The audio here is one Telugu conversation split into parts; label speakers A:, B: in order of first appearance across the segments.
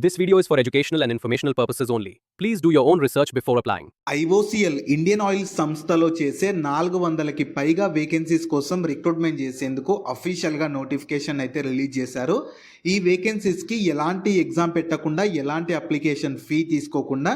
A: This video is for educational and informational purposes only. Please do your own research before applying.
B: IOCL Indian oil సంస్థలో చేసే 400కి పైగా వేకెన్సీస్ కోసం రిక్రూట్మెంట్ చేసేందుకు అఫీషియల్గా నోటిఫికేషన్ అయితే రిలీజ్ చేశారు. ఈ వేకెన్సీస్కి ఎలాంటి ఎగ్జామ్ పెట్టకుండా, ఎలాంటి అప్లికేషన్ ఫీ తీసుకోకుండా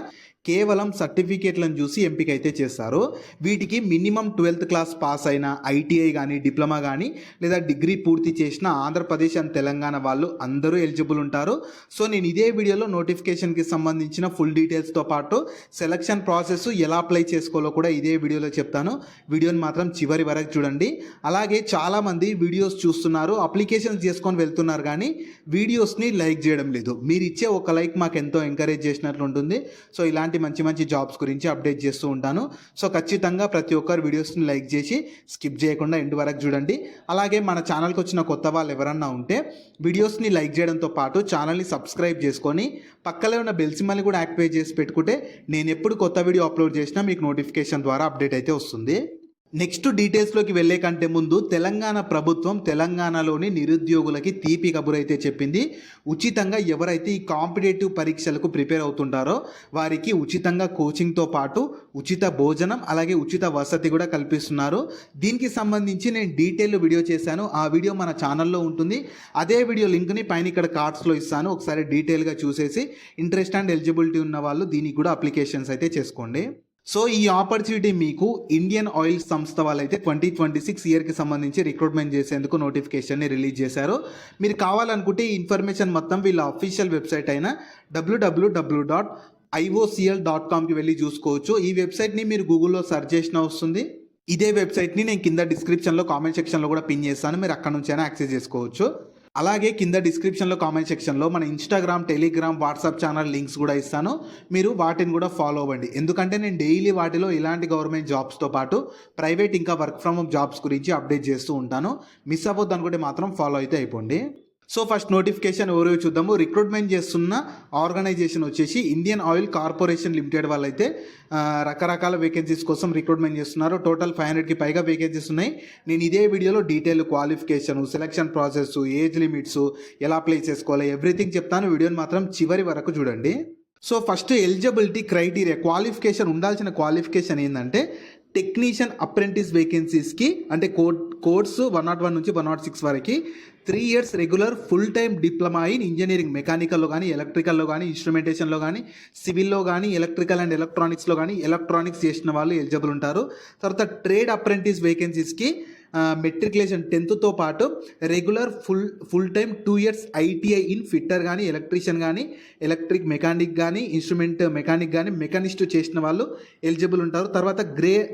B: కేవలం సర్టిఫికేట్లను చూసి ఎంపిక అయితే చేస్తారు. వీటికి మినిమం 12th క్లాస్ పాస్ అయిన ఐటీఐ కానీ, డిప్లొమా కానీ లేదా డిగ్రీ పూర్తి చేసిన ఆంధ్రప్రదేశ్ అండ్ తెలంగాణ వాళ్ళు అందరూ ఎలిజిబుల్ ఉంటారు. సో నేను ఇదే వీడియోలో నోటిఫికేషన్కి సంబంధించిన ఫుల్ డీటెయిల్స్తో పాటు సెలక్షన్ ప్రాసెస్ ఎలా అప్లై చేసుకోవాలో కూడా ఇదే వీడియోలో చెప్తాను. వీడియోని మాత్రం చివరి వరకు చూడండి. అలాగే చాలామంది వీడియోస్ చూస్తున్నారు, అప్లికేషన్స్ చేసుకొని వెళ్తున్నారు, కానీ వీడియోస్ని లైక్ చేయడం లేదు. మీరు ఇచ్చే ఒక లైక్ మాకు ఎంతో ఎంకరేజ్ చేసినట్లు ఉంటుంది. సో ఇలాంటి మంచి మంచి జాబ్స్ గురించి అప్డేట్ చేస్తూ ఉంటాను. సో ఖచ్చితంగా ప్రతి ఒక్కరు వీడియోస్ని లైక్ చేసి స్కిప్ చేయకుండా ఎండ్ వరకు చూడండి. అలాగే మన ఛానల్కి వచ్చిన కొత్త వాళ్ళు ఎవరన్నా ఉంటే వీడియోస్ని లైక్ చేయడంతో పాటు ఛానల్ని సబ్స్క్రైబ్ చేసుకొని పక్కనే ఉన్న బెల్ సింబల్ని కూడా యాక్టివేట్ చేసి పెట్టుకుంటే నేను ఎప్పుడు కొత్త వీడియో అప్లోడ్ చేసినా మీకు నోటిఫికేషన్ ద్వారా అప్డేట్ అయితే వస్తుంది. నెక్స్ట్ డీటెయిల్స్లోకి వెళ్ళే కంటే ముందు తెలంగాణ ప్రభుత్వం తెలంగాణలోని నిరుద్యోగులకి తీపి కబురు అయితే చెప్పింది. ఉచితంగా ఎవరైతే ఈ కాంపిటేటివ్ పరీక్షలకు ప్రిపేర్ అవుతుంటారో వారికి ఉచితంగా కోచింగ్తో పాటు ఉచిత భోజనం, అలాగే ఉచిత వసతి కూడా కల్పిస్తున్నారు. దీనికి సంబంధించి నేను డీటెయిల్ వీడియో చేశాను. ఆ వీడియో మన ఛానల్లో ఉంటుంది. అదే వీడియో లింక్ని పైన ఇక్కడ కార్డ్స్లో ఇస్తాను. ఒకసారి డీటెయిల్గా చూసేసి ఇంట్రెస్ట్ అండ్ ఎలిజిబిలిటీ ఉన్న వాళ్ళు దీనికి కూడా అప్లికేషన్స్ అయితే చేసుకోండి. సో ఈ ఆపర్చునిటీ మీకు ఇండియన్ ఆయిల్ సంస్థ వాళ్ళైతే 2026 ఇయర్కి సంబంధించి రిక్రూట్మెంట్ చేసేందుకు నోటిఫికేషన్ని రిలీజ్ చేశారు. మీరు కావాలనుకుంటే ఈ ఇన్ఫర్మేషన్ మొత్తం వీళ్ళ అఫీషియల్ వెబ్సైట్ అయిన www.iocl.com వెళ్ళి చూసుకోవచ్చు. ఈ వెబ్సైట్ని మీరు గూగుల్లో సెర్చ్ చేసినా వస్తుంది. ఇదే వెబ్సైట్ని నేను కింద డిస్క్రిప్షన్లో కామెంట్ సెక్షన్లో కూడా పిన్ చేస్తాను. మీరు అక్కడ నుంచి అయినా యాక్సెస్ చేసుకోవచ్చు. అలాగే కింద డిస్క్రిప్షన్లో కామెంట్ సెక్షన్లో మన Instagram, Telegram, WhatsApp channel links కూడా ఇస్తాను. మీరు వాటిని కూడా ఫాలో అవ్వండి. ఎందుకంటే నేను డైలీ వాటిలో ఇలాంటి గవర్నమెంట్ జాబ్స్తో పాటు ప్రైవేట్ ఇంకా వర్క్ ఫ్రమ్ హోమ్ జాబ్స్ గురించి అప్డేట్ చేస్తూ ఉంటాను. మిస్ అవ్వద్దు అనుకుంటే మాత్రం ఫాలో అయితే అయిపోండి. సో ఫస్ట్ నోటిఫికేషన్ ఎవరో చూద్దాము. రిక్రూట్మెంట్ చేస్తున్న ఆర్గనైజేషన్ వచ్చేసి ఇండియన్ ఆయిల్ కార్పొరేషన్ లిమిటెడ్ వాళ్ళైతే రకరకాల వేకెన్సీస్ కోసం రిక్రూట్మెంట్ చేస్తున్నారు. టోటల్ 500కి పైగా వేకెన్సీస్ ఉన్నాయి. నేను ఇదే వీడియోలో detail qualification, selection process, age limits, ఎలా అప్లై చేసుకోవాలి, ఎవ్రీథింగ్ చెప్తాను. వీడియోని మాత్రం చివరి వరకు చూడండి. So first eligibility criteria, qualification ఉండాల్సిన క్వాలిఫికేషన్ ఏంటంటే టెక్నీషియన్ అప్రెంటిస్ వేకెన్సీస్కి అంటే కోర్సు 101 నుంచి 106 వరకు 3 years regular full time diploma in engineering, మెకానికల్లో కానీ, ఎలక్ట్రికల్లో కానీ, ఇన్స్ట్రుమెంటేషన్లో కానీ, సివిల్లో కానీ, ఎలక్ట్రికల్ అండ్ ఎలక్ట్రానిక్స్లో కానీ ఎలక్ట్రానిక్స్ చేసిన వాళ్ళు ఎలిజిబుల్ ఉంటారు. తర్వాత ట్రేడ్ అప్రెంటిస్ వేకెన్సీస్కి మెట్రికులేషన్ 10th పాటు regular full time 2 years ITI in fitter కానీ, ఎలక్ట్రీషియన్ కానీ, ఎలక్ట్రిక్ మెకానిక్ కానీ, ఇన్స్ట్రుమెంట్ మెకానిక్ కానీ, మెకానిస్ట్ చేసిన వాళ్ళు ఎలిజిబుల్ ఉంటారు. తర్వాత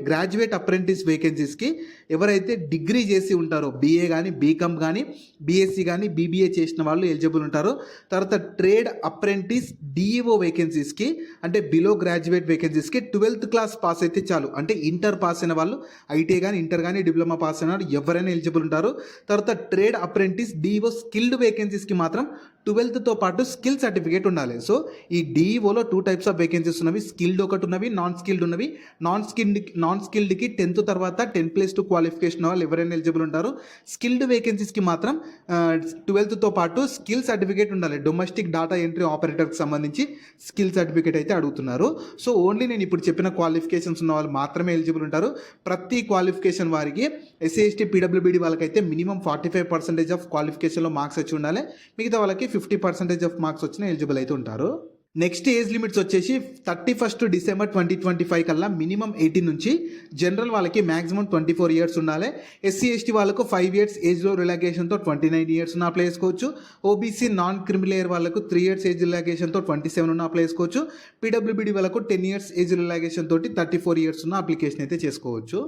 B: గ్రాడ్యుయేట్ అప్రెంటిస్ వేకెన్సీస్కి ఎవరైతే డిగ్రీ చేసి ఉంటారో, బీఏ కానీ, బీకామ్ కానీ, బీఎస్సీ కానీ, బీబీఏ చేసిన వాళ్ళు ఎలిజిబుల్ ఉంటారు. తర్వాత ట్రేడ్ అప్రెంటిస్ డిఈఓ వేకెన్సీస్కి అంటే బిలో గ్రాడ్యుయేట్ వేకెన్సీస్కి 12th క్లాస్ పాస్ అయితే చాలు. అంటే ఇంటర్ పాస్ అయిన వాళ్ళు, ఐటీఐ కానీ, ఇంటర్ కానీ, డిప్లొమా పాస్ అయిన ఎవరైనా ఎలిజిబుల్ ఉంటారు. తర్వాత ట్రేడ్ అప్రెంటిస్ డిఈఓ స్కిల్డ్ వేకెన్సీస్కి మాత్రం 12th పాటు స్కిల్ సర్టిఫికేట్ ఉండాలి. సో ఈ డిఈఓలో 2 types ఆఫ్ వేకెన్సీస్ ఉన్నవి. స్కిల్డ్ ఒకటి ఉన్నవి, నాన్ స్కిల్డ్ ఉన్నవి. నాన్ స్కిల్డ్కి 10th తర్వాత 10+2 క్వాలిఫికేషన్ వాళ్ళు ఎవరైనా ఎలిజిబుల్ ఉంటారు. స్కిల్డ్ వేకెన్సీస్కి మాత్రం 12th పాటు స్కిల్ సర్టిఫికేట్ ఉండాలి. డొమెస్టిక్ డేటా ఎంట్రీ ఆపరేటర్కి సంబంధించి స్కిల్ సర్టిఫికేట్ అయితే అడుగుతున్నారు. సో ఓన్లీ నేను ఇప్పుడు చెప్పిన క్వాలిఫికేషన్స్ ఉన్న వాళ్ళు మాత్రమే ఎలిజిబుల్ ఉంటారు. ప్రతి క్వాలిఫికేషన్ వారికి ఎస్సీ/ఎస్టీ, పీడబ్ల్యూబీడీ వాళ్ళకైతే మినిమం 45% ఆఫ్ క్వాలిఫికేషన్లో మార్క్స్ వచ్చి ఉండాలి. మిగతా వాళ్ళకి 50% ఆఫ్ మార్క్స్ వచ్చిన ఎలిజిబుల్ అయితే ఉంటారు. నెక్స్ట్ ఏజ్ లిమిట్స్ వచ్చేసి 31st December 2025 కల్లా మినిమం 18 నుంచి, జనరల్ వాళ్ళకి మ్యాక్సిమం 24 years ఉండాలి. ఎస్సీ/ఎస్టీ వాళ్ళకు 5 years ఏజ్లో రిలాక్సేషన్తో 29 years ఉన్న అప్లై చేసుకోవచ్చు. ఓబీసీ నాన్ క్రిమిలేయర్ వాళ్ళకు 3 years ఏజ్ రిలాక్సేషన్తో 27 ఉన్న అప్లై చేసుకోవచ్చు. పీడబ్ల్యూబీడీ వాళ్ళకు 10 years ఏజ్ రిలాక్సేషన్ తోటి 34 years ఉన్న అప్లికేషన్ అయితే చేసుకోవచ్చు.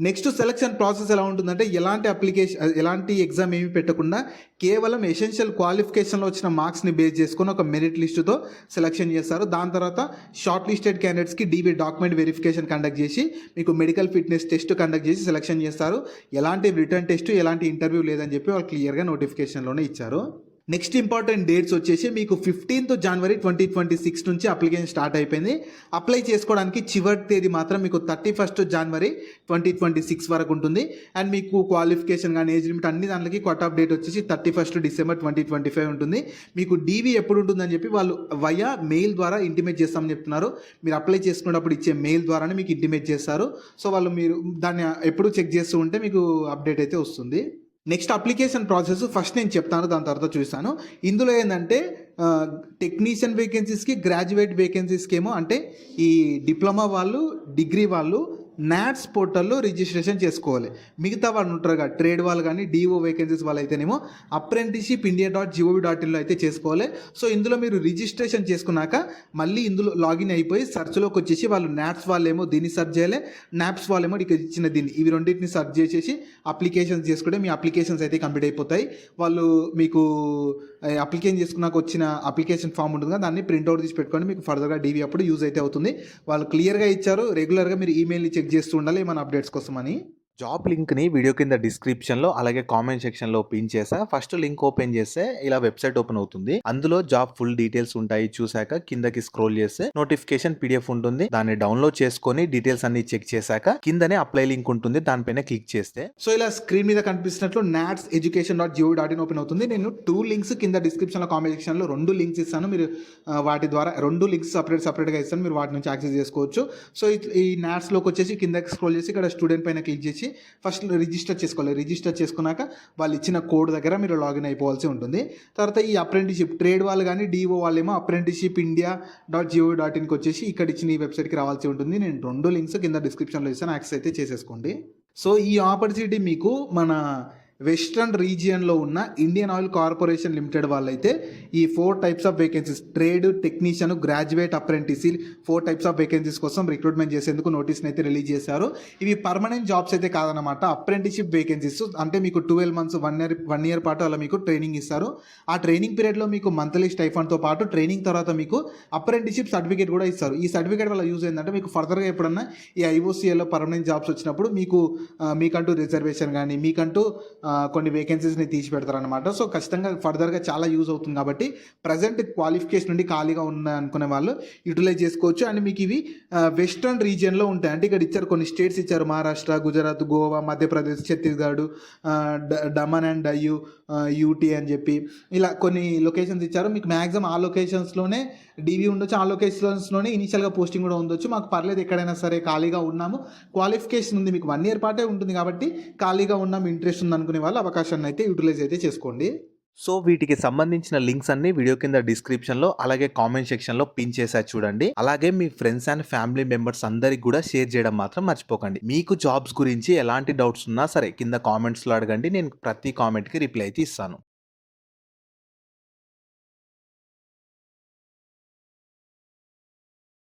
B: నెక్స్ట్ సెలక్షన్ ప్రాసెస్ ఎలా ఉంటుందంటే ఎలాంటి ఎగ్జామ్ ఏమి పెట్టకుండా కేవలం ఎసెన్షియల్ క్వాలిఫికేషన్లో వచ్చిన మార్క్స్ని బేస్ చేసుకొని ఒక మెరిట్ లిస్టుతో సెలక్షన్ చేస్తారు. దాని తర్వాత షార్ట్ లిస్టెడ్ క్యాండిడేట్స్కి డీవీ డాక్యుమెంట్ వెరిఫికేషన్ కండక్ట్ చేసి మీకు మెడికల్ ఫిట్నెస్ టెస్ట్ కండక్ట్ చేసి సెలక్షన్ చేస్తారు. ఎలాంటి రిటర్న్ టెస్ట్, ఎలాంటి ఇంటర్వ్యూ లేదని చెప్పి వాళ్ళు క్లియర్గా నోటిఫికేషన్లోనే ఇచ్చారు. నెక్స్ట్ ఇంపార్టెంట్ డేట్స్ వచ్చేసి మీకు 15th January 2026 నుంచి అప్లికేషన్ స్టార్ట్ అయిపోయింది. అప్లై చేసుకోవడానికి చివరి తేదీ మాత్రం మీకు 31st January 2026 వరకు ఉంటుంది. అండ్ మీకు క్వాలిఫికేషన్ కానీ ఏజ్ లిమిట్ అన్ని దాంట్లోకి కట్ ఆఫ్ డేట్ వచ్చేసి 31st December 2025 ఉంటుంది. మీకు డీవీ ఎప్పుడు ఉంటుందని చెప్పి వాళ్ళు వయా మెయిల్ ద్వారా ఇంటిమేట్ చేస్తామని చెప్తున్నారు. మీరు అప్లై చేసుకున్నప్పుడు ఇచ్చే మెయిల్ ద్వారానే మీకు ఇంటిమేట్ చేస్తారు. సో వాళ్ళు మీరు దాన్ని ఎప్పుడు చెక్ చేస్తూ ఉంటే మీకు అప్డేట్ అయితే వస్తుంది. నెక్స్ట్ అప్లికేషన్ ప్రాసెస్ ఫస్ట్ నేను చెప్తాను, దాని తర్వాత చూస్తాను. ఇందులో ఏంటంటే టెక్నీషియన్ వేకెన్సీస్కి, గ్రాడ్యుయేట్ వేకెన్సీస్కి ఏమో అంటే ఈ డిప్లొమా వాళ్ళు, డిగ్రీ వాళ్ళు నాట్స్ పోర్టల్లో రిజిస్ట్రేషన్ చేసుకోవాలి. మిగతా వాళ్ళు ఉంటారు కదా ట్రేడ్ వాళ్ళు కానీ డిఓ వేకెన్సీస్ వాళ్ళు అయితేనేమో apprenticeshipindia.gov.in అయితే చేసుకోవాలి. సో ఇందులో మీరు రిజిస్ట్రేషన్ చేసుకున్నాక మళ్ళీ ఇందులో లాగిన్ అయిపోయి సెర్చ్లోకి వచ్చేసి వాళ్ళు నాట్స్ వాళ్ళేమో దీన్ని సెర్చ్ చేయాలి, నాప్స్ వాళ్ళేమో ఇక్కడ ఇచ్చిన దీన్ని, ఇవి రెండింటిని సెర్చ్ చేసేసి అప్లికేషన్స్ చేసుకుంటే మీ అప్లికేషన్స్ అయితే కంప్లీట్ అయిపోతాయి. వాళ్ళు మీకు అప్లికేషన్ చేసుకున్నాక వచ్చిన అప్లికేషన్ ఫామ్ ఉంటుంది కదా దాన్ని ప్రింట్అవుట్ తీసి పెట్టుకొని మీకు ఫర్దర్గా డీవీ అప్పుడు యూజ్ అయితే అవుతుంది. వాళ్ళు క్లియర్గా ఇచ్చారు. రెగ్యులర్గా మీరు ఈమెయిల్ని చెక్ చేస్తూ ఉండాలి ఏమైనా అప్డేట్స్ కోసం అని.
C: జాబ్ లింక్ని వీడియో కింద డిస్క్రిప్షన్లో అలాగే కామెంట్ సెక్షన్లో పిన్ చేసా. ఫస్ట్ లింక్ ఓపెన్ చేస్తే ఇలా వెబ్సైట్ ఓపెన్ అవుతుంది. అందులో జాబ్ ఫుల్ డీటెయిల్స్ ఉంటాయి. చూసాక కిందకి స్క్రోల్ చేస్తే నోటిఫికేషన్ పీడిఎఫ్ ఉంటుంది. దాన్ని డౌన్లోడ్ చేసుకొని డీటెయిల్స్ అన్ని చెక్ చేశాక కిందనే అప్లై లింక్ ఉంటుంది, దానిపైన క్లిక్ చేస్తే
B: సో ఇలా స్క్రీన్ మీద కనిపిస్తున్నట్లు natseducation.gov.in ఓపెన్ అవుతుంది. నేను 2 లింక్స్ కింద డిస్క్రిప్షన్లో కామెంట్ సెక్షన్లో 2 లింక్స్ ఇస్తాను. మీరు వాటి ద్వారా 2 లింక్స్ సపరేట్గా ఇస్తాను, మీరు వాటి నుంచి యాక్సెస్ చేసుకోవచ్చు. సో ఈ నాట్స్లోకి వచ్చేసి కిందకి స్క్రోల్ చేసి ఇక్కడ స్టూడెంట్ పైన క్లిక్ చేసి ఫస్ట్ రిజిస్టర్ చేసుకోవాలి. రిజిస్టర్ చేసుకున్నాక వాళ్ళు ఇచ్చిన కోడ్ దగ్గర మీరు లాగిన్ అయిపోవాల్సి ఉంటుంది. తర్వాత ఈ అప్రెంటిషిప్ ట్రేడ్ వాళ్ళు కానీ డిఓ వాళ్ళేమో apprenticeshipindia.gov.inకి వచ్చేసి ఇక్కడ ఇచ్చిన ఈ వెబ్సైట్కి రావాల్సి ఉంటుంది. నేను 2 లింక్స్ కింద డిస్క్రిప్షన్లో ఇస్తాను, యాక్సెస్ అయితే చేసేసుకోండి. సో ఈ ఆపర్చునిటీ మీకు మన వెస్ట్రన్ రీజియన్లో ఉన్న ఇండియన్ ఆయిల్ కార్పొరేషన్ లిమిటెడ్ వాళ్ళైతే ఈ 4 types of vacancies trade, technician, graduate, apprentice 4 types of vacancies కోసం రిక్రూట్మెంట్ చేసేందుకు నోటీస్ని అయితే రిలీజ్ చేశారు. ఇవి పర్మనెంట్ జాబ్స్ అయితే కాదనమాట, అప్రెంటిషిప్ వేకెన్సీస్. అంటే మీకు 12 months 1 year పాటు అలా మీకు ట్రైనింగ్ ఇస్తారు. ఆ ట్రైనింగ్ పీరియడ్లో మీకు మంత్లీ స్టైఫండ్తో పాటు ట్రైనింగ్ తర్వాత మీకు అప్రెంటిషిప్ సర్టిఫికేట్ కూడా ఇస్తారు. ఈ సర్టిఫికేట్ వల్ల యూజ్ ఏంటంటే మీకు ఫర్దర్గా ఎప్పుడన్నా ఈ ఐఓసీఏలో పర్మనెంట్ జాబ్స్ వచ్చినప్పుడు మీకంటూ రిజర్వేషన్ కానీ మీకంటూ కొన్ని వేకెన్సీస్ని తీసి పెడతారనమాట. సో ఖచ్చితంగా ఫర్దర్గా చాలా యూజ్ అవుతుంది. కాబట్టి ప్రజెంట్ క్వాలిఫికేషన్ నుండి ఖాళీగా ఉన్న అనుకునే వాళ్ళు యూటిలైజ్ చేసుకోవచ్చు. అండ్ మీకు ఇవి వెస్ట్రన్ రీజియన్లో ఉంటాయి. అంటే ఇక్కడ ఇచ్చారు కొన్ని స్టేట్స్ ఇచ్చారు, మహారాష్ట్ర, గుజరాత్, గోవా, మధ్యప్రదేశ్, ఛత్తీస్గఢ్, డమన్ అండ్ డయ్యూ, యూటీ అని చెప్పి ఇలా కొన్ని లొకేషన్స్ ఇచ్చారు. మీకు మ్యాక్సిమం ఆ లొకేషన్స్లోనే డీవీ ఉండొచ్చు, ఆ లొకేషన్స్లోనే ఇనిషియల్గా పోస్టింగ్ కూడా ఉండొచ్చు. మాకు పర్లేదు ఎక్కడైనా సరే ఖాళీగా ఉన్నాము, క్వాలిఫికేషన్ ఉంది, మీకు 1 year పాటే ఉంటుంది కాబట్టి ఖాళీగా ఉన్నాము, ఇంట్రెస్ట్ ఉంది అనుకునే వాళ్ళు అవకాశాన్ని అయితే యూటిలైజ్ అయితే చేసుకోండి.
C: సో వీటికి సంబంధించిన లింక్స్ అన్ని వీడియో కింద డిస్క్రిప్షన్లో అలాగే కామెంట్ సెక్షన్లో పిన్ చేసా చూడండి. అలాగే మీ ఫ్రెండ్స్ అండ్ ఫ్యామిలీ మెంబర్స్ అందరికి కూడా షేర్ చేయడం మాత్రం మర్చిపోకండి. మీకు జాబ్స్ గురించి ఎలాంటి డౌట్స్ ఉన్నా సరే కింద కామెంట్స్లో అడగండి, నేను ప్రతి కామెంట్కి రిప్లై అయితే ఇస్తాను.